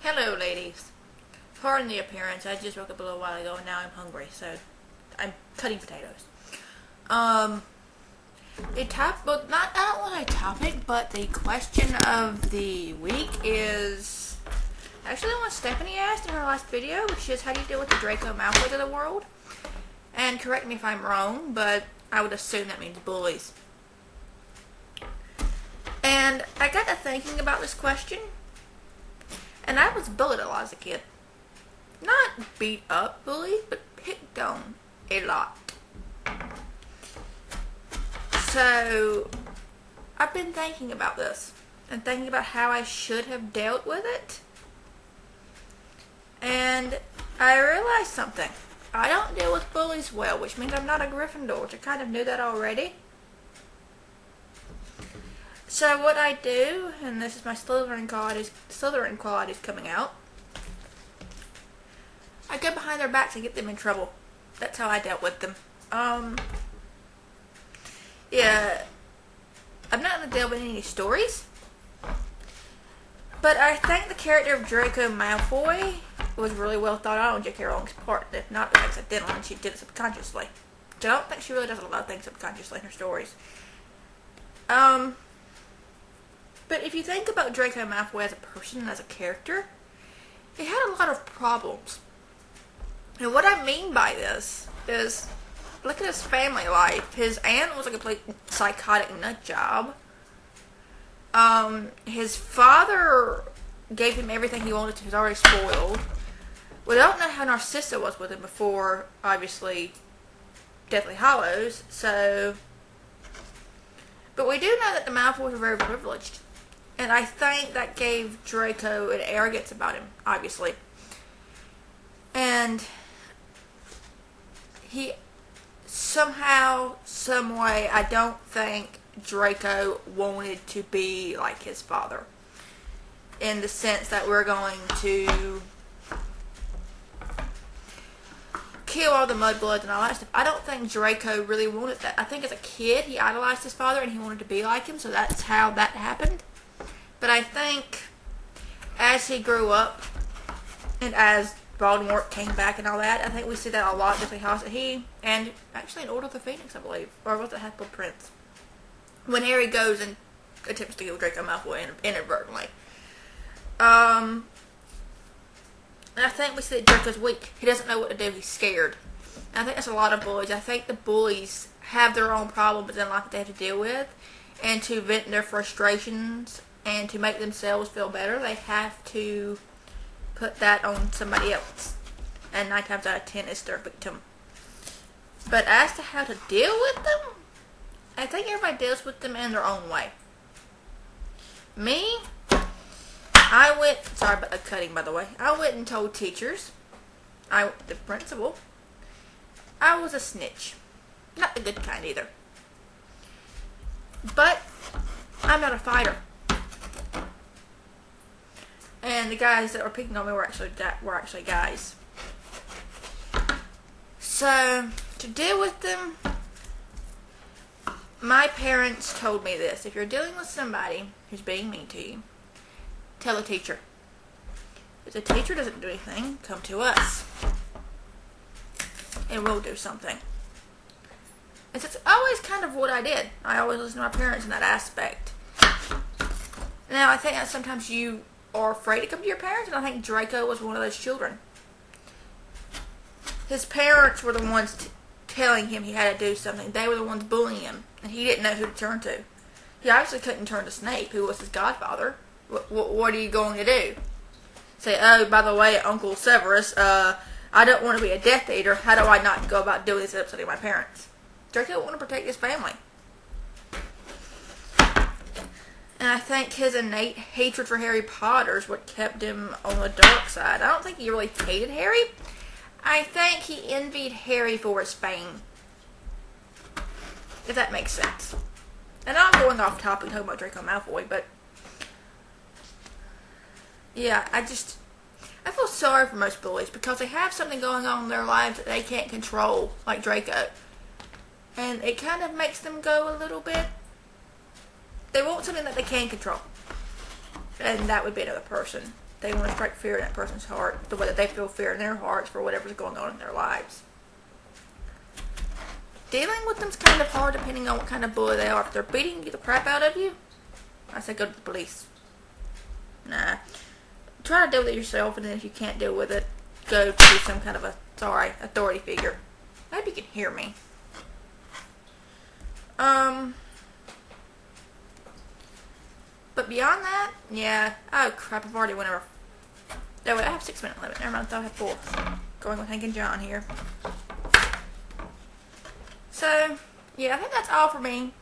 Hello, ladies. Pardon the appearance. I just woke up a little while ago and now I'm hungry, so I'm cutting potatoes. Not only a topic, but the question of the week is actually what Stephanie asked in her last video, which is how do you deal with the Draco Malfoy of the world? And correct me if I'm wrong, but I would assume that means bullies. And I got to thinking about this question, and I was bullied a lot as a kid. Not beat up bullied, but picked on a lot. So, I've been thinking about this, and thinking about how I should have dealt with it. And I realized something. I don't deal with bullies well, which means I'm not a Gryffindor, which I kind of knew that already. So what I do, and this is my Slytherin qualities coming out, I go behind their backs and get them in trouble. That's how I dealt with them. Yeah, I'm not going to delve into any stories, but I think the character of Draco Malfoy was really well thought out on J.K. Rowling's part, if not accidental, and she did it subconsciously. So I don't think she really does a lot of things subconsciously in her stories. But if you think about Draco Malfoy as a person and as a character, he had a lot of problems. And what I mean by this is, look at his family life. His aunt was a complete psychotic nut job. His father gave him everything he wanted to. He was already spoiled. We don't know how Narcissa was with him before, obviously, Deathly Hallows. So, but we do know that the Malfoys were very privileged. And I think that gave Draco an arrogance about him, obviously. And he somehow, some way, I don't think Draco wanted to be like his father. In the sense that we're going to kill all the mudbloods and all that stuff. I don't think Draco really wanted that. I think as a kid, he idolized his father and he wanted to be like him, so that's how that happened. But I think as he grew up and as Voldemort came back and all that, I think we see that a lot. Deathly Hallows, he, and actually in Order of the Phoenix, I believe, or was it Half-Blood Prince? When Harry goes and attempts to kill Draco Malfoy inadvertently. And I think we see that Draco's weak. He doesn't know what to do. He's scared. And I think that's a lot of bullies. I think the bullies have their own problems in life that they have to deal with. And to vent their frustrations and to make themselves feel better, they have to put that on somebody else. And 9 times out of 10, it's their victim. But as to how to deal with them, I think everybody deals with them in their own way. Me, sorry about the cutting, by the way. I went and told teachers, the principal, I was a snitch. Not the good kind either. But I'm not a fighter. And the guys that were picking on me were actually guys. So, to deal with them, my parents told me this. If you're dealing with somebody who's being mean to you, tell a teacher. If the teacher doesn't do anything, come to us. And we'll do something. And it's always kind of what I did. I always listened to my parents in that aspect. Now, I think that sometimes you are afraid to come to your parents, and I think Draco was one of those children. His parents were the ones telling him he had to do something. They were the ones bullying him, and he didn't know who to turn to. He obviously couldn't turn to Snape, who was his godfather. What are you going to do? Say, oh, by the way, Uncle Severus, I don't want to be a Death Eater. How do I not go about doing this and upsetting my parents? Draco wanted to protect his family. And I think his innate hatred for Harry Potter is what kept him on the dark side. I don't think he really hated Harry. I think he envied Harry for his fame. If that makes sense. And I'm going off topic talking about Draco Malfoy, but yeah, I feel sorry for most bullies because they have something going on in their lives that they can't control, like Draco. And it kind of makes them go a little bit. They want something that they can control. And that would be another person. they want to strike fear in that person's heart, the way that they feel fear in their hearts for whatever's going on in their lives. Dealing with them's kind of hard depending on what kind of bully they are. If they're beating the crap out of you, I say go to the police. Nah. Try to deal with it yourself, and then if you can't deal with it, go to some kind of authority figure. I hope you can hear me. But beyond that, yeah. Oh crap, I've already went over. No, wait, I have 6-minute limit. Never mind, I thought I had 4. Going with Hank and John here. So, yeah, I think that's all for me.